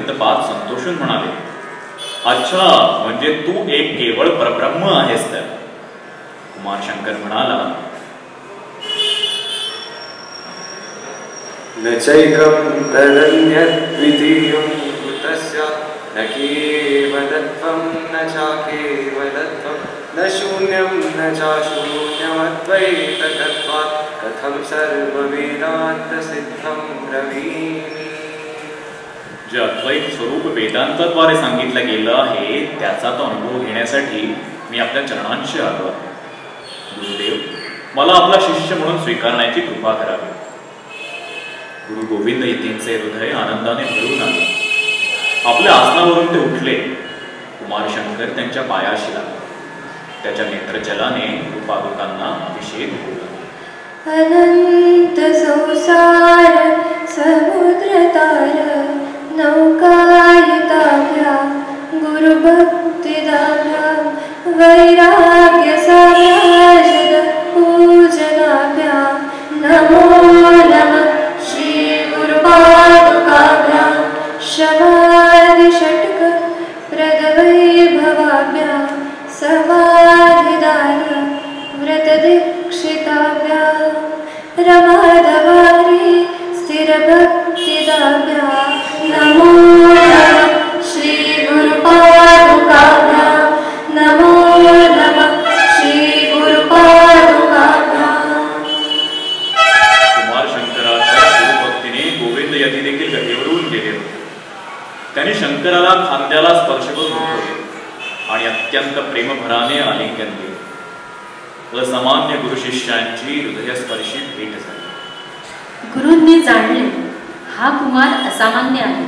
ग्रंथ पाहत संतोषून म्हणाले, अच्छा, म्हणजे तू एक केवळ परब्रह्म आहेस तर. कुमार शंकर म्हणाला, न चैकं तदन्यद्वितीयं कुतस्य न केवलत्वं न चाकेवलत्वं न शून्यं न चाशून्यमद्वैततत्त्वात् कथं सर्ववेदान्तसिद्धं ब्रवीमि. जे अद्वैत स्वरूप वेदांताद्वारे सांगितलं गेलं आहे त्याचा तो अनुभव घेण्यासाठी मी आपल्या चरणांशी आलो आहे. गुरुदेव, मला आपला शिष्य म्हणून स्वीकारण्याची कृपा करावी. गुरु गोविंद यतींचे हृदय आनंदाने भरून आले. आपल्या आसनावरून ते उठले. कुमार शंकर त्यांच्या पायाशी लागले. त्याच्या नेत्रजलाने गुरुपादुकांना अभिषेक होऊ लागला. अनंत संसार समुद्रतार नौकायिताभ्या गुरुभक्तिदाभ्या वैराग्यसाभ्या जगत्पूजनाभ्या नमो नमः श्री गुरुपादुकाभ्या शमादिषट्क प्रदवैभवाभ्या समाधिदान व्रतदीक्षिताभ्या रमाधवारी स्थिरभक्तिदाभ्या नमो नमः श्री गुरुपादुकाभ्या नमो नमः श्री गुरुपादुकाभ्या. कुमार शंकराच्या गुरुभक्तीने गोविंद यती देखील गतीवरून गेले होते. त्यांनी शंकराला खांद्याला स्पर्श करून उठवले आणि अत्यंत प्रेमभराने आलिंगन दिले. असामान्य गुरुशिष्यांची हृदयस्पर्शी भेट झाली. गुरूंनी जाणले, हा कुमार असामान्य आहे.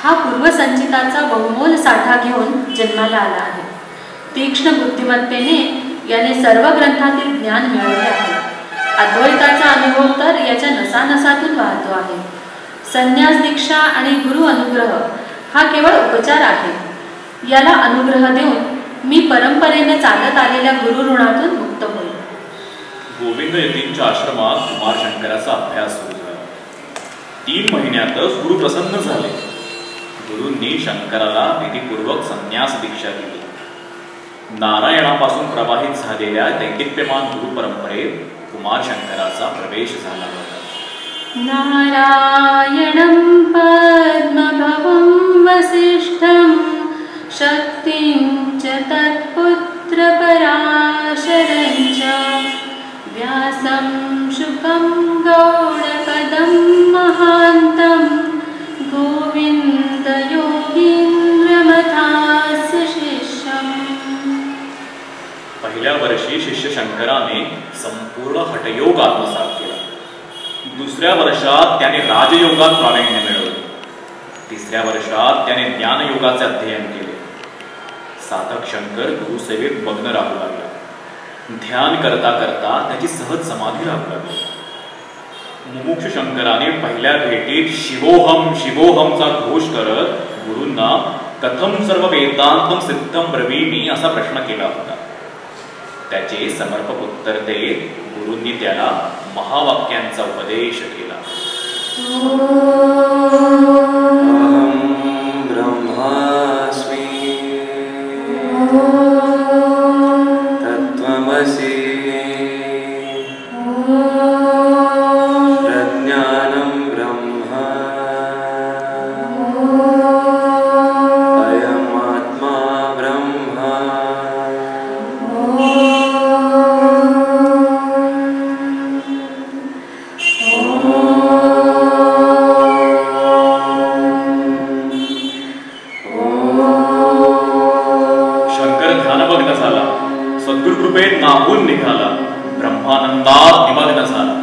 हा पूर्वसंचिताचा बहुमोल साठा घेऊन जन्माला आला आहे. तीक्ष्ण बुद्धिमत्तेने याने सर्व ग्रंथातील ज्ञान मिळवले आहे. अद्वैताचा अनुभव तर याच्या नसानसातून वाहतो आहे. संन्यास दीक्षा आणि गुरु अनुग्रह हा केवळ उपचार आहे. याला अनुग्रह देऊन मी परंपरेने चालत आलेल्या गुरुऋणातून मुक्त होईल. गोविंद यतींच्या आश्रमात कुमार शंकराचा अभ्यास सुरू झाला. 3 महिन्यातच गुरु प्रसन्न झाले. गुरूंनी शंकराला विधिपूर्वक संन्यास दीक्षा दिली. नारायणापासून प्रवाहित झालेल्या दैदिप्यमान गुरु परंपरेत कुमार शंकराचा प्रवेश झाला होता. नारायणं पद्मभवं वसिष्ठं शक्तिं च तत्पुत्र पराशरं च व्यासं शुकं गौडपदं महान्तं गोविन्द योगीन्द्रमथास्य शिष्यम्. पहिल्या वर्षी शिष्य शंकराने संपूर्ण हठयोग आत्मसात केला. दुसऱ्या वर्षात त्याने राजयोगात प्रावीण्य मिळवले. तिसऱ्या वर्षात त्याने ज्ञानयोगाचे अध्ययन केले. साधक शंकर गुरुसेवेत मग्न राहू लागला. ध्यान करता करता त्याची सहज समाधी राहू लागली. मुमुक्ष शंकराने पहिल्या भेटीत शिवोहम शिवोहमचा घोष करत गुरूंना कथम सर्व वेदांतम सिद्धम ब्रवीमि असा प्रश्न केला होता. त्याचे समर्पक उत्तर देत गुरूंनी त्याला महावाक्यांचा उपदेश केला. ब्रह्मास्मि तत्त्वमसि प्रज्ञानं ब्रह्म अयमात्मा ब्रह्म. नाहून निघाला. ब्रह्मानंदात निमग्न झाला.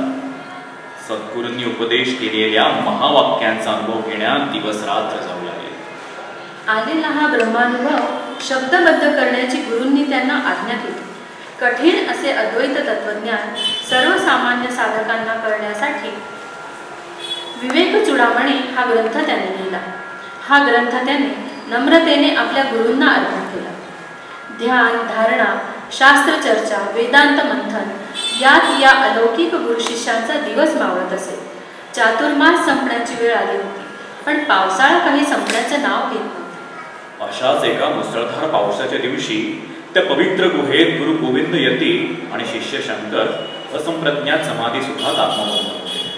सद्गुरूंनी उपदेश केलेल्या महावाक्यांचा अनुभव घेण्यात दिवस रात्र जाऊ लागले. आलेला हा ब्रह्मानुभव शब्दबद्ध करण्याची गुरूंनी त्यांना आज्ञा केली. कठीण असे अद्वैत तत्वज्ञान सर्वसामान्य साधकांना कळण्यासाठी विवेक चुडामणी हा ग्रंथ त्याने लिहिला. हा ग्रंथ त्याने नम्रतेने आपल्या गुरूंना अर्पण केला. ध्यान, धारणा, शास्त्र चर्चा, वेदांत मंथन यात या अलौकिक गुरुशिष्यांचा दिवस मावळत असे. चातुर्मास संपण्याची वेळ आली होती. पण पावसाळा काही संपण्याचं नाव घेत नव्हतं. अशाच एका मुसळधार पावसाच्या दिवशी त्या पवित्र गुहेत गुरु गोविंद यती आणि शिष्य शंकर असंप्रज्ञात समाधी सुखात आत्ममग्न होते.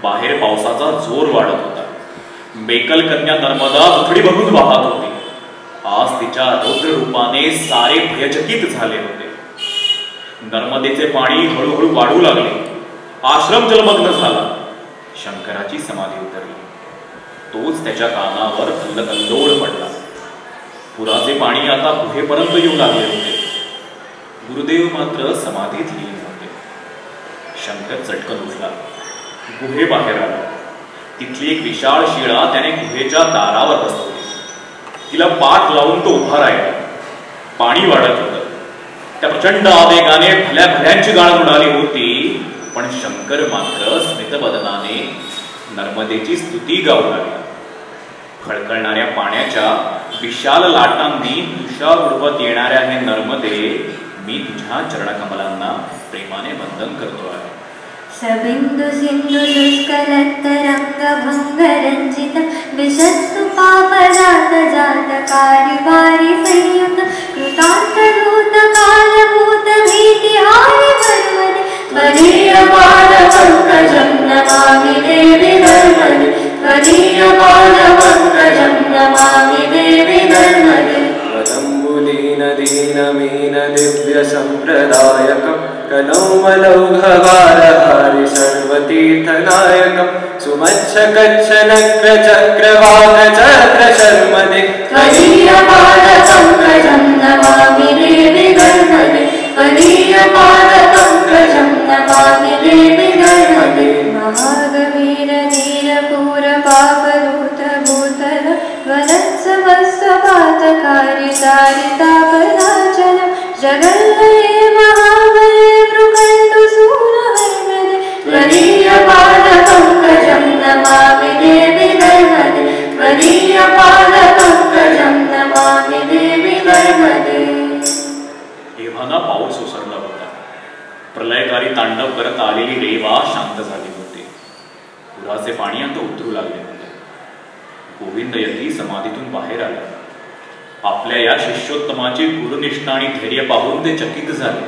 बाहेर पावसाचा जोर वाढत होता. बेकल कन्या नर्मदा दुथडी बघून वाहत होती. आज तिच्या रौद्र रूपाने सारे भयचकित झाले होते. नर्मदेचे पाणी हळूहळू वाढू लागले. आश्रम जलमग्न झाला. शंकराची समाधी उतरली. तोच त्याच्या कानावर कल्लोळ पडला. पुराचे पाणी आता गुहेपर्यंत येऊ लागले होते. गुरुदेव मात्र समाधीत लीन होते. शंकर चटकन उठला. गुहेबाहेर आला. तिथली एक विशाळ शिळा त्याने गुहेच्या दारावर बसवली. तिला पाठ लावून तो उभा राहिला. पाणी वाढत होतं. त्या प्रचंड आवेगाने भल्या भल्यांची गाळ उडाली होती. पण शंकर मात्र स्मितवदनाने नर्मदेची स्तुती गाऊ लागला. खळखळणाऱ्या पाण्याच्या विशाल लाटांनी तुषार उडवत येणाऱ्या हे नर्मदे, मी तुझ्या चरणकमलांना प्रेमाने वंदन करतो आहे. सबिंदु सिंधु शुष्कलत्तरंग भंगरंजित विशस्तु पापजात जातकारी वारी संयुत कृतांत भूत कालभूत भीतिहारि पर्वते त्वदीयपाद पंकजं नमामि देवि नर्मदे त्वदीयपाद पंकजं नमामि देवि नर्मदे. वदम्बुदीन दीनमीन दिव्य संप्रदायकं कलौमलौघभारहारि सर्वतीर्थनायकं सुमच्छ कच्छ नक्र चक्रवाक चक्र शर्मदे त्वदीयपाद पंकजं नमामि देवि नर्मदे त्वदीयपाद पंकजं नमामि देवि नर्मदे. महागवीर धीरपूर पापरूत भूतल वनत्सवस्वपातकारि तारितापदाचल जगल्लये महाबले मृकण्डु सूनहर्मदे त्वदीयपाद पंकजं नमामि देवि नर्मदे त्वदीयपाद पंकजं नमामि देवि नर्मदे. एव्हाना पाऊस ओसरला होता. प्रलयकारी तांडव करत आलेली रेवा शांत झाली होती. पुराचे पाणी आता उतरू लागले होते. गोविंद यती समाधीतून बाहेर आला. आपल्या या शिष्योत्तमाची गुरुनिष्ठा आणि धैर्य पाहून ते चकित झाले.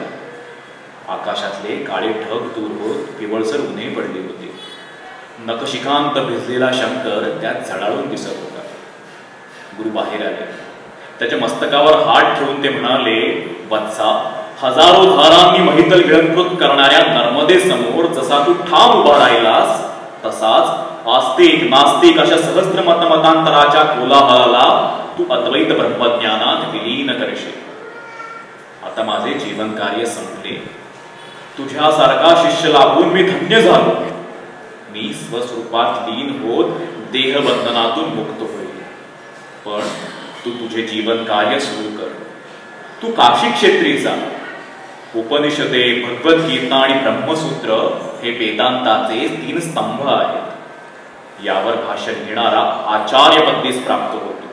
आकाशातले काळे ढग दूर होत पिवळसर उन्हे पडली होती. नखशिखांत भिजलेला शंकर त्यात झळाळून दिसत होता. गुरु बाहेर आले. त्याच्या मस्तकावर हात ठेवून ते म्हणाले, वत्सा, हजारो धारांनी महितल गिळंकृत करणाऱ्या नर्मदे समोर जसा तू ठाम उभा राहिलास, तसाच आस्तिक नास्तिक अशा सहस्त्र मतमतांतराच्या कोलाहलाला तू अद्वैत ब्रह्मज्ञानात विलीन करशील. आता माझे जीवन कार्य संपले. तुझ्यासारखा शिष्य लाभून मी धन्य झालो. मी स्वस्वरूपात लीन होत देहबंधनातून मुक्त होईल. पण तू तुझे जीवन कार्य सुरू कर. तू काशी क्षेत्री जा. उपनिषदे, भगवद्गीता आणि ब्रह्मसूत्र हे वेदांताचे 3 स्तंभ आहेत. यावर भाष्य लिहिणारा आचार्यपदवीस प्राप्त होतो.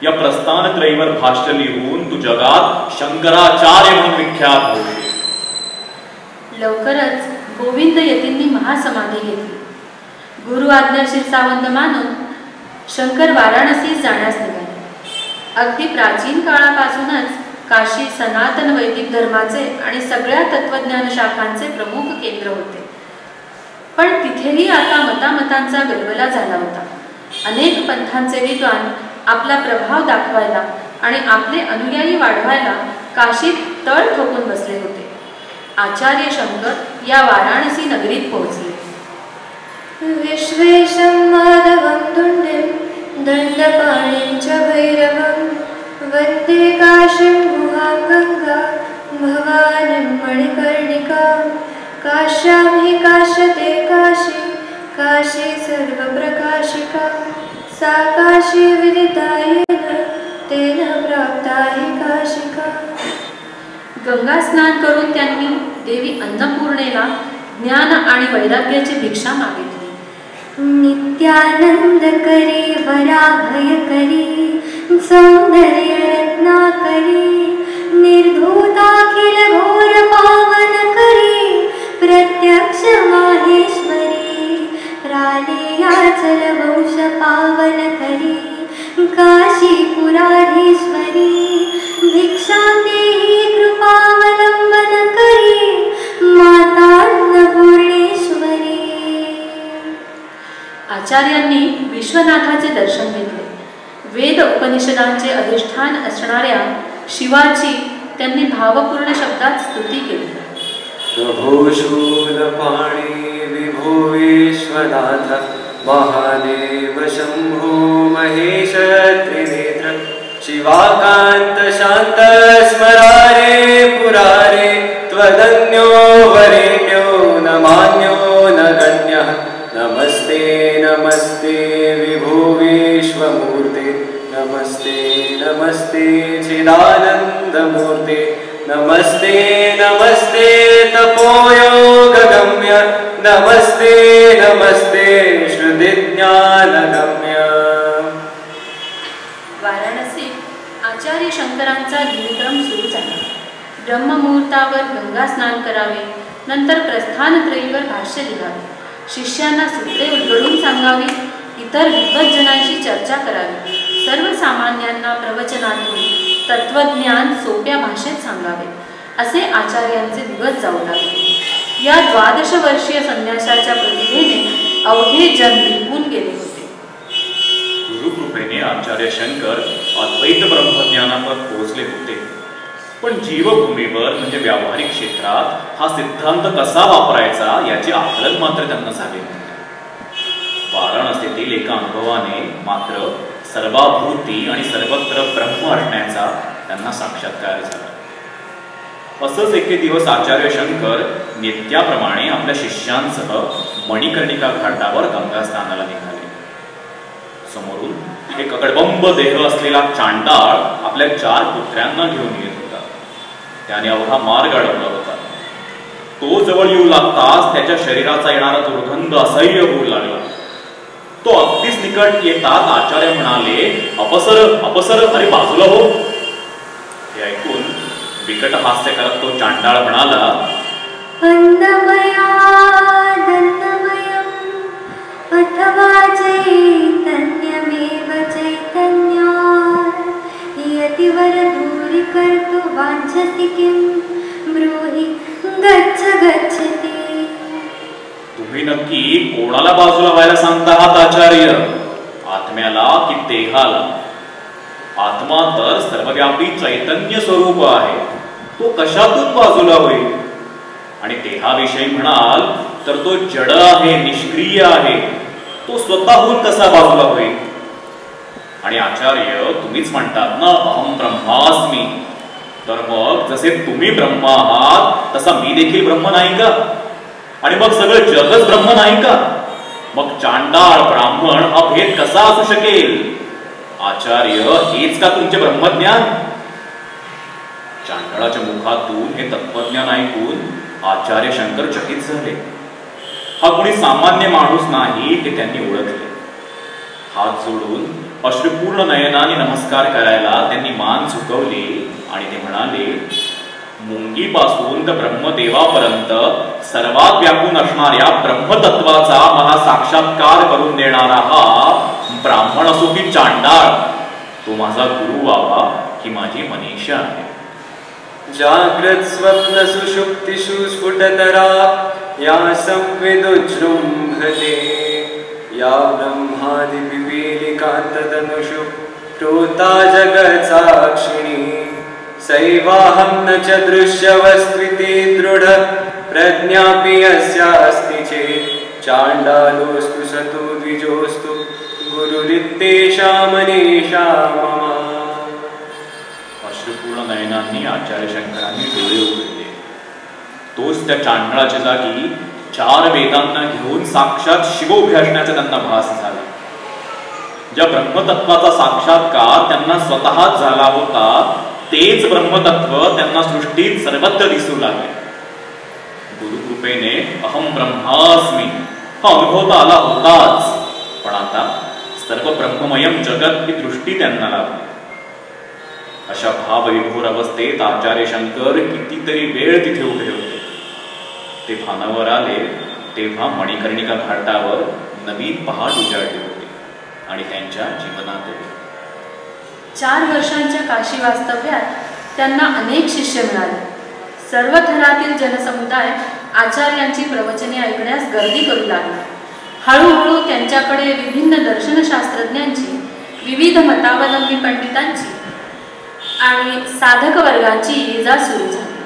या प्रस्थानत्रयीवर भाष्य लिहून तू जगात शंकराचार्य म्हणून विख्यात होईल. लवकरच गोविंद यतींनी महासमाधी घेतली. गुरु आज्ञाशील सावंत मानून शंकर वाराणसीस जाण्यास निघाले. अगदी प्राचीन काळापासूनच काशी सनातन वैदिक धर्माचे आणि सगळ्या तत्वज्ञान शाखांचे प्रमुख केंद्र होते. पण तिथेही आता मतामतांचा गलबला झाला होता. अनेक पंथांचे विद्वान आपला प्रभाव दाखवायला आणि आपले अनुयायी वाढवायला काशीत तळ ठोकून बसले होते. आचार्य शंकर या वाराणसी नगरीत पोहोचले. विश्वेशं माधवं दुण्डिं दण्डपाणिं च भैरवं वन्दे काशीं गुहां गङ्गा भवानीं मणिकर्णिकां. काश्यां हि काश्यते काशी काशी सर्वप्रकाशिका. सा काशी विदिता येन तेन प्राप्ता हि काशिका. गंगा स्नान करून त्यांनी देवी अन्नपूर्णेला ज्ञान आणि वैराग्याची भिक्षा मागितली. नित्यानंद करी वराभय करी सौंदर्य रत्नाकरी निर्धूताखिल घोर पावन करी प्रत्यक्ष माहेश्वरी रालेयाचल वंश पावन करी काशीपुराधीश्वरी भिक्षा देहि कृपावलंबन करी माता अन्नपूर्णेश्वरी. आचार्यांनी विश्वनाथाचे दर्शन घेतले. वेद उपनिषदांचे अधिष्ठान असणाऱ्या शिवाची त्यांनी भावपूर्ण शब्दात स्तुती केली. प्रभो शूलपाणी विभो विश्वनाथ महादेव शंभो महेश त्रिनेत्र शिवाकांत शांत स्मरारे पुरारे त्वदन्यो वरेण्यो न मान्यो न गण्यः नमस्ते नमस्ते विभो विश्वमूर्ते नमस्ते नमस्ते चिदानन्दमूर्ते नमस्ते नमस्ते तपोयोगगम्य नमस्ते नमस्ते श्रुतिज्ञानगम्य. वाराणसीत आचार्य शंकरांचा दिनक्रम सुरू झाला. ब्रह्ममुहूर्तावर गंगा स्नान करावे, नंतर प्रस्थानत्रयीवर भाष्य लिहावे, शिष्यांना सूत्रे उलगडून सांगावी, इतर विद्वज्जनांशी चर्चा करावी, सर्वसामान्यांना प्रवचनातून तत्वज्ञान सोप्या भाषेत सांगावे, असे आचार्यांचे दिवस जाऊ लागले. या 12 वर्षीय संन्यासाच्या प्रतिभेने अवघे जन विकून गेले होते. गुरुकृपेने आचार्य शंकर अद्वैत ब्रह्मज्ञानावर पोहोचले होते, पण जीवभूमीवर म्हणजे व्यावहारिक क्षेत्रात हा सिद्धांत कसा वापरायचा याचे आकलन मात्र त्यांना झाले नव्हते. वाराणसीतील एका अनुभवाने मात्र सर्वाभूती आणि सर्वत्र ब्रह्म असण्याचा त्यांना साक्षात्कार झाला. असंच एके दिवस आचार्य शंकर नित्याप्रमाणे आपल्या शिष्यांसह मणिकर्णिका घाटावर गंगा स्नानाला निघाले. समोरून एक अकडबंब देह असलेला चांडाळ आपल्या 4 पुत्र्यांना घेऊन येत होता. त्याने अवघा मार्ग अडवला होता. तो जवळ येऊ लागताच त्याच्या शरीराचा येणारा दुर्गंध असह्य होऊ लागला. तो अगदीच निकट येतात आचार्य म्हणाले, अपसर अपसर, अरे बाजूला हो. हे ऐकून बिकट हास्य करत तो चांडाळ म्हणाला, अन्नमया दन्नमयम् अथवा चैतन्यमेव चैतन्यात् यतिवर दूरीकर्तुं वाञ्छसि किं ब्रूहि गच्छ गच्छति. तुम्ही नक्की कोणाला बाजूला व्हायला सांगता आहात आचार्य? आत्म्याला की देहाला? आत्मा तर सर्वव्यापी चैतन्य स्वरूप आहे, तो कशातून बाजूला होईल? आणि देहाविषयी म्हणाल तर तो जड आहे, निष्क्रिय आहे, तो स्वतःहून कसा बाजूला होईल? आणि आचार्य तुम्हीच म्हणतात ना, अहम ब्रह्मास्मी. तर मग जसे तुम्ही ब्रह्म आहात तसा मी देखील ब्रह्म नाही का? आणि मग सगळं जगच ब्रह्म नाही का? मग चांडाळ ब्राह्मण हा भेद कसा असू शकेल? आचार्य हेच का तुमचे ब्रह्मज्ञान? चांडाळाच्या मुखातून हे तत्वज्ञान ऐकून आचार्य शंकर चकित झाले. हा कोणी सामान्य माणूस नाही हे त्यांनी ओळखले. हात जोडून अश्रुपूर्ण नयनाने नमस्कार करायला त्यांनी मान झुकवली आणि ते म्हणाले, मुंगीपासून तर ब्रह्मदेवापर्यंत सर्वात व्यापून असणाऱ्या ब्रह्मतत्वाचा मला साक्षात्कार करून देणारा हा ब्राह्मण असो की चांडाळ, तो माझा गुरु व्हावा ही माझी मनीषा आहे. जाग्रत स्वप्न सुषुप्तिषु स्फुटतरा या संविदुजृंभते या ब्रह्मादिपिपीलिकान्ततनुषु प्रोता जगत्साक्षिणी सैवाहं न च दृश्यवस्त्विति दृढ प्रज्ञापि यस्यास्ति चेत् चाण्डालोऽस्तु सतु द्विजोऽस्तु गुरुरित्येषा मनीषा मम. अश्रुपूर्ण नयनांनी आचार्य शंकरांनी डोळे उघडले. तोच त्या चांडाळाच्या जागी 4 वेदांना घेऊन साक्षात शिव उभे असण्याचा त्यांना भास झाला. ज्या ब्रह्मतत्वाचा साक्षात्कार त्यांना स्वतःच झाला होता तेच ब्रह्मतत्व त्यांना सृष्टीत सर्वत्र दिसू लागले. गुरुकृपेने अहम ब्रह्मास्मी हा अनुभव तर आला होताच, पण आता सर्व ब्रह्ममयम जगत ही दृष्टी त्यांना लाभली. अशा भावविभोर अवस्थेत आचार्य शंकर कितीतरी वेळ तिथे उभे होते. ते भानावर आले तेव्हा मणिकर्णिका घाटावर नवीन पहाट उजाडली होती आणि त्यांच्या जीवनातही. 4 वर्षांच्या काशी वास्तव्यात त्यांना अनेक शिष्य मिळाले. सर्व थरातील जनसमुदाय आचार्यांची प्रवचने ऐकण्यास गर्दी करू लागला. हळूहळू त्यांच्याकडे विभिन्न दर्शनशास्त्रज्ञांची, विविध मतावलंबी पंडितांची आणि साधक वर्गांची ये जा सुरू झाली.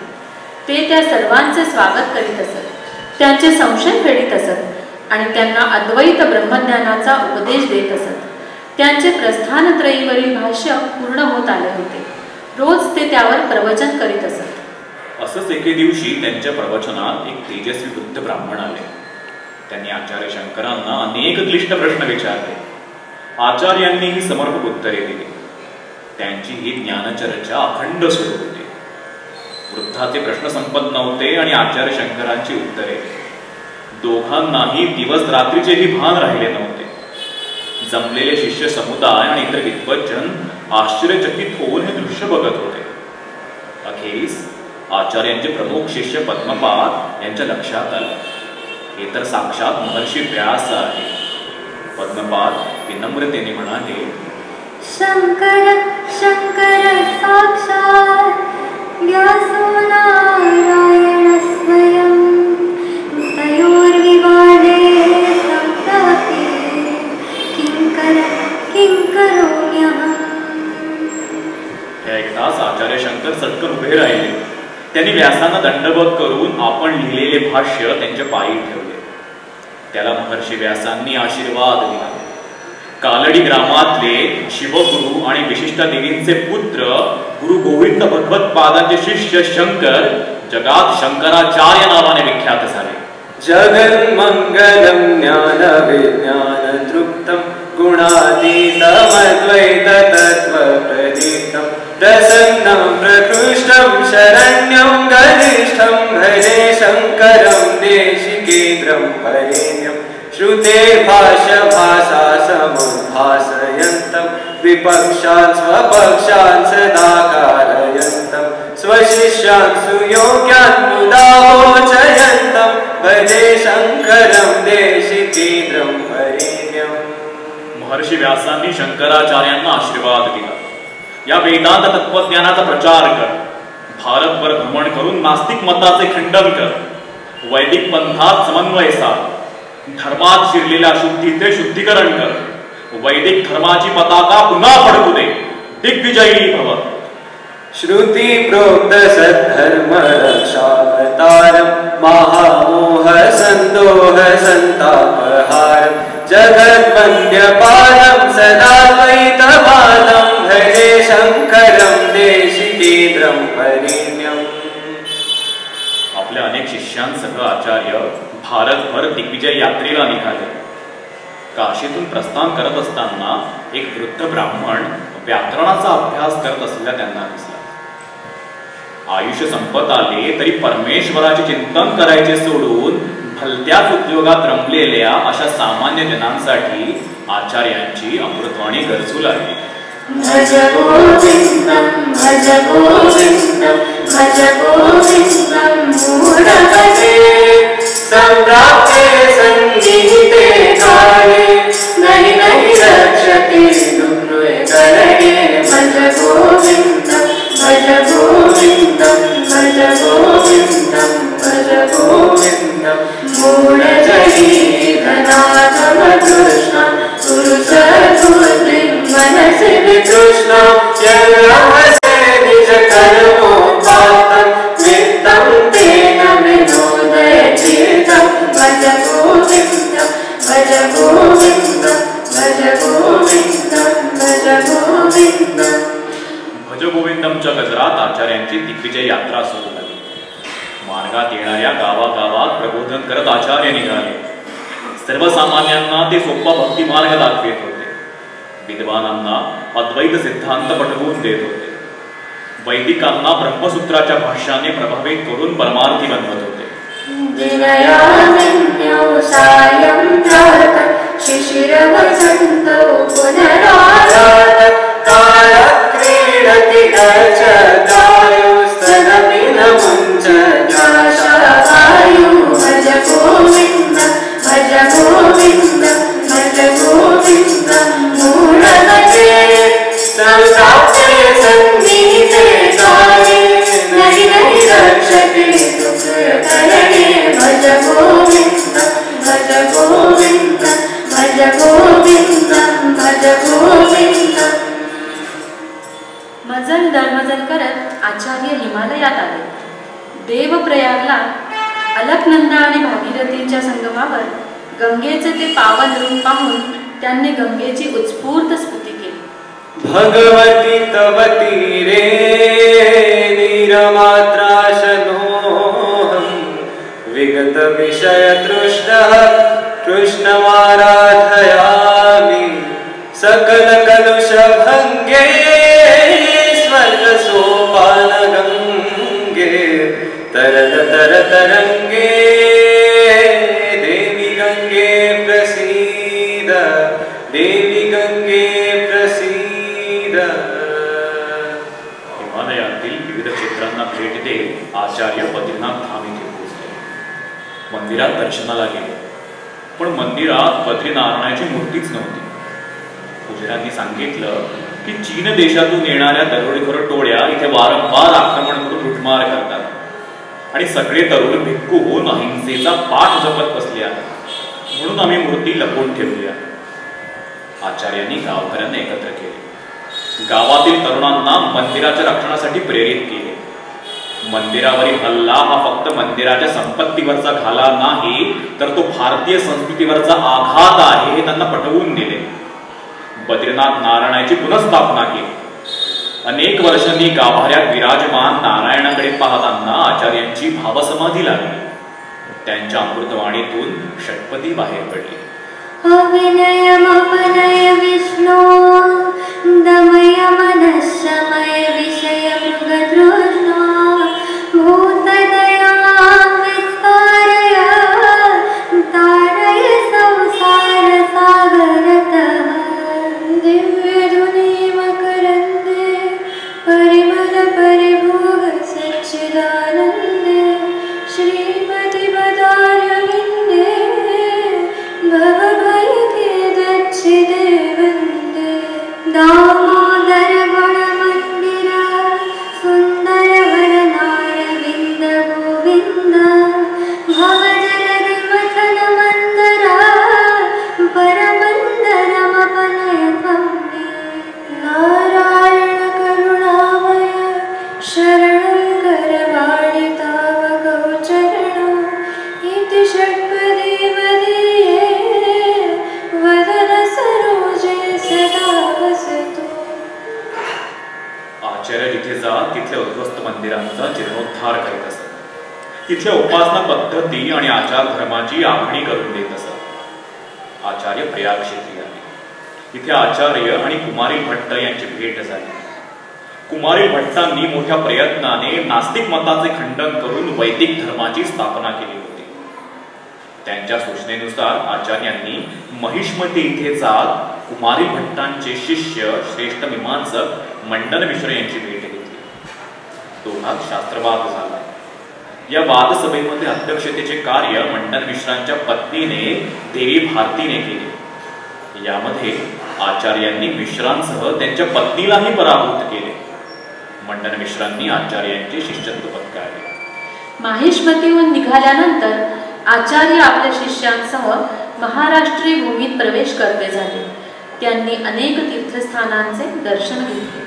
ते त्या सर्वांचे स्वागत करीत असत, त्यांचे संशय फेडीत असत आणि त्यांना अद्वैत ब्रह्मज्ञानाचा उपदेश देत असत. त्यांचे प्रस्थानत्रयीवरील भाष्य पूर्ण होत आले होते. रोज ते त्यावर प्रवचन करीत असत. असंच एके दिवशी त्यांच्या प्रवचनात एक तेजस्वी वृद्ध ब्राह्मण आले. त्यांनी आचार्य शंकरांना अनेक क्लिष्ट प्रश्न विचारले. आचार्यांनीही समर्पक उत्तरे दिली. त्यांची ही ज्ञानचर्चा अखंड सुरू होती. वृद्धाचे प्रश्न संपत नव्हते आणि आचार्य शंकरांची उत्तरे. दोघांनाही दिवस रात्रीचेही भान राहिले नव्हते. जमलेले शिष्य समुदाय आणि इतर विद्वज्जन आश्चर्यचकित होऊन हे दृश्य बघत होते. अखेरीस आचार्यांचे प्रमुख शिष्य पद्मपाद यांच्या लक्षात आले, हे तर साक्षात महर्षी व्यास आहे. पद्मपाद विनम्रतेने म्हणाले, शंकर शंकर साक्षात् व्यासो नारायण स्वयं तयोर्विवादे सप्तापि किंकर किंकरोम्यहम्. हे ऐकताच आचार्य शंकर चटकन उभे राहिले. त्यांनी व्यासांना दंडवत करून आपण लिहिलेले भाष्य त्यांच्या पायी ठेवले. त्याला महर्षी व्यासांनी आशीर्वाद दिला. कालडी ग्रामातले शिवगुरु आणि विशिष्टा देवींचे पुत्र गुरु गोविंद भगवत पादांचे शिष्य शंकर जगात शंकराचार्य नावाने विख्यात झाले. जगन्मंगलम ज्ञान विज्ञान तृप्तम गुणातीतम अद्वैत तत्व प्रदीप्तम प्रसन्नं प्रकृष्टं शरण्यं गरिष्ठं भजे शंकरं देशिकेन्द्रं वरेण्यं श्रुते भाष्य भाषा समुद्भासयन्तं विपक्षान् स्वपक्षान् सदा कारयन्तं स्वशिष्यान् सुयोग्यान् मुदा वोचयन्तं भजे शंकरं देशिकेन्द्रं वरेण्यम्. महर्षी व्यासांनी शंकराचार्यांना आशीर्वाद दिला. या वेदांत तत्वज्ञानाचा प्रचार कर. भारतभर भ्रमण करून नास्तिक मताचे खंडन कर. वैदिक पंथात समन्वय साध. धर्मात शिरलेल्या अशुद्धीचे शुद्धीकरण कर. वैदिक धर्माची पताका पुन्हा फडकू दे. दिग्विजयी भव. श्रुति प्रोक्त सद्धर्म रक्षावतारम महामोह संदोह संतापहारम जगद्वन्द्यपालम सदाद्वैतपालम भजे शंकरं देशिकेन्द्रं वरेण्यम्. आपल्या अनेक शिष्यांसह आचार्य भारतभर दिग्विजय यात्रेला निघाले. काशीतून प्रस्थान करत असताना एक वृद्ध ब्राह्मण व्याकरणाचा अभ्यास करत असलेला त्यांना दिसला. आयुष्य संपत आले तरी परमेश्वराचे चिंतन करायचे सोडून भलत्याच उद्योगात रमलेल्या अशा सामान्य जनांसाठी आचार्यांची अमृतवाणी गरजू लागली. भज गोविंदं भज गोविंदं भज गोविंदं मूढमते संप्राप्ते संगीते काले नहि नहि रक्षते दुर्गृहे करणे. भज गोविंदं भज गोविंदं भज गोविंदं भज गोविंदं मूढजडीधनागम कृष्ण कुरु सद्बुद्धिं मनसि कृष्ण यन्रहसे निज कर्मोपात्तं वित्तं तेन विनोदय चित्तं. भज गोविंदं भज गोविंदं भज गोविंदं भज गोविंदं. भज गोविंदमच्या गजरात आचार्यांची दिग्विजय यात्रा सुरू झाली. मार्गात येणाऱ्या गावागावात प्रबोधन करत आचार्य निघाले. सर्वसामान्यांना ते सोपा भक्ती मार्ग दाखवित होते. विद्वानांना अद्वैत सिद्धांत पटवून देत होते. वैदिकांना ब्रह्मसूत्राच्या भाष्याने प्रभावित करून परमार्थी बनवत होते. विनयामिन्यौ सायं प्रातः शिशिरवसन्तौ पुनरारात क्रीडति गच्छतायुस्तदपि न मुञ्चति आशावायु. भज गोविंदं भज गोविंदं संप्राप्ते सन्निहिते काले नहि नहि रक्षते दुःखकरणे भज गोविन्दं भज गोविन्दं भज गोविन्दं भज गोविन्दं. मजल दरमजल करत आचार्य हिमालयात आले. देवप्रयागला अलकनंदा आणि भागीरथींच्या संगमावर गंगेचे ते पावन रूप पाहून त्यांनी गंगेची उत्स्फूर्त स्तुती केली. भगवती तव तीरे नीरमात्राशनोऽहं विगत विषय तृष्णः कृष्णमाराधयामि सकल कलुष भंगे स्वर्ग सोपान गंगे तरल तर तरंगे देवी गंगे प्रसीद देवी गंगे प्रसीद. हिमालयातील विविध क्षेत्रांना भेट देत आचार्य बद्रीनाथ धाम येथे पोहोचले. मंदिरात दर्शनाला गेले, पण मंदिरात बद्रीनारायणाची मूर्तीच नव्हती. पुजाऱ्यांनी सांगितलं की चीन देशातून येणाऱ्या दरोडेखोर टोळ्या इथे वारंवार आक्रमण करून लुटमार करतात आणि सगळे तरुण भिक्खू होऊन अहिंसेचा पाठ जपत बसले आहेत, म्हणून आम्ही मूर्ती लपवून ठेवली आहे. आचार्यांनी गावकऱ्यांना एकत्र केले. गावातील तरुणांना मंदिराच्या रक्षणासाठी प्रेरित केले. मंदिरावरील हल्ला हा फक्त मंदिराच्या संपत्तीवरचा घाला नाही, तर तो भारतीय संस्कृतीवरचा आघात आहे हे त्यांना पटवून दिले. बद्रीनाथ नारायणाची पुनःस्थापना केली. अनेक वर्षांनी गाभाऱ्यात विराजमान नारायणाकडे पाहताना आचार्यांची भावसमाधी लागली. त्यांच्या अमृतवाणीतून षटपदी बाहेर पडली. अविनयमपनय विष्णो दमय मनःशमय विषय मृगतृष्णा भूतदया विस्तारय तारय संसार सागरतः दिव्यधुनी मकरन्दे परिमल परिभोग सच्चिदानन्दे श्रीमति पदारविन्दे भवभयते दच्छिदे वन्दे दामोदर गुणमन्दिर सुन्दर वरनारविन्द गोविन्द भवजलधि मथन मन्दरा परमन्दरमपनय त्वं मे नारायण करुणामय शरणं करवाणि तावकौ चरणौ इति षट्पदी मदीये वदन सरोजे सदा वसतु. आचार्य जिथे जात तिथल्या उद्ध्वस्त मंदिरांचा जीर्णोद्धार करीत असत. तिथल्या उपासना पद्धती आणि आचार धर्माची आखणी करून देत असत. आचार्य प्रयाग क्षेत्री आले. इथे आचार्य आणि कुमारी भट्ट यांची भेट झाली. कुमारी भट्टांनी मोठ्या प्रयत्नाने नास्तिक मताचे खंडन करून वैदिक धर्माची स्थापना केली होती. त्यांच्या सूचनेनुसार आचार्यांनी महिष्मती इथे जात कुमारी भट्टांचे शिष्य श्रेष्ठ मीमांसक मंडन मिश्र यांची भेट घेतली. दोघात शास्त्रवाद झाला. या वादसभेमध्ये अध्यक्षतेचे कार्य मंडन मिश्रांच्या पत्नीने देवी भारतीने केले. यामध्ये आचार्यांनी मिश्रांसह त्यांच्या पत्नीलाही पराभूत केले. मंडन मिश्रांनी आचार्यांचे शिष्यत्व पत्करले. माहिष्मतीहून निघाल्यानंतर आचार्य आपल्या शिष्यांसह महाराष्ट्रीय भूमीत प्रवेश करते झाले. त्यांनी अनेक तीर्थस्थानांचे दर्शन घेतले.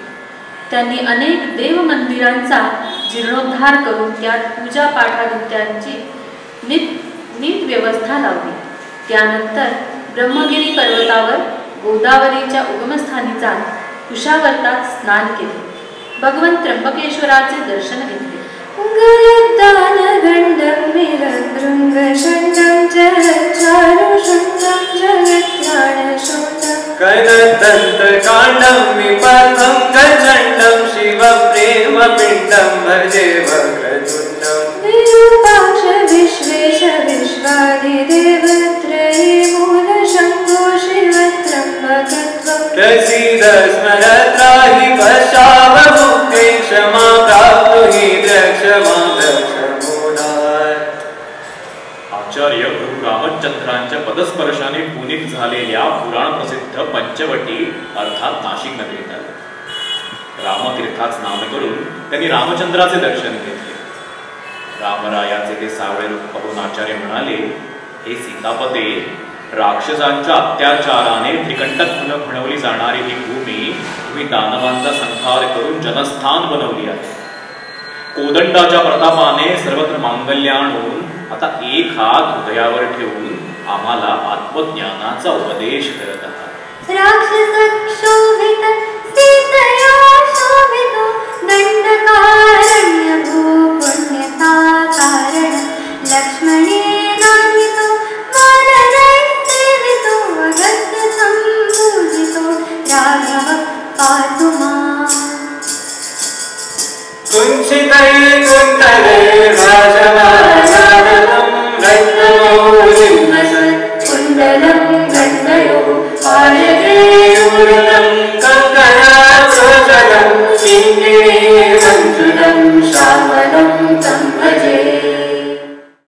त्यांनी अनेक देव मंदिरांचा जीर्णोद्धार करून त्यात पूजा पाठादित्यांची नीट व्यवस्था लावली. त्यानंतर ब्रह्मगिरी पर्वतावर गोदावरीच्या उगमस्थानी जात कुशावर्तात स्नान केले. भगवंत त्र्यंबकेश्वराचे दर्शन घेतले. गयदानगण्डं मिलभृङ्गषण्डं जलच्चारुषण्डं जगत्प्राणशून्यं कदन्तकाण्डं विपद्भङ्गचण्डं शिवप्रेमपिण्डं भजे वक्रतुण्डं विरूपाक्ष विश्वेश विश्वादिदेवत्रये मूलशम्भो शिवत्रम्बकत्वं प्रसीद स्मरत्राहि पश्चावमुक्ते क्षमा प्राप्नुहि द्रक्षमा द्रक्षमोदात्. आचार्य प्रभू रामचंद्रांच्या पदस्पर्शाने पुनीत झालेल्या पुराण प्रसिद्ध पंचवटी अर्थात नाशिक नगरीत आले. रामतीर्थाच नाम करून त्यांनी रामचंद्राचे दर्शन घेतले. रामरायाचे ते सावळे रूप पाहून आचार्य म्हणाले, हे सीतापते, राक्षसांच्या अत्याचाराने त्रिकंटक फुलवली जाणारी ही भूमी तुम्ही दानवांचा संहार करून जनस्थान बनवली आहे. कोदंडाच्या प्रतापाने सर्वत्र मांगल्य आणून आता एक हात हृदयावर ठेवून आम्हाला आत्मज्ञानाचा उपदेश करत आहात. राक्षसक्षोभित सीतया शोभितो दंडकारण्य भूपुण्यता कारण लक्ष्मणेनान्वितो वानरसेवितो अगस्त्य सम्पूजितो राघव पातु माम्. कुञ्चितये कुण्डले राजमानादतं रत्नमौलिं कुण्डलं गण्डयो पायते उरुतं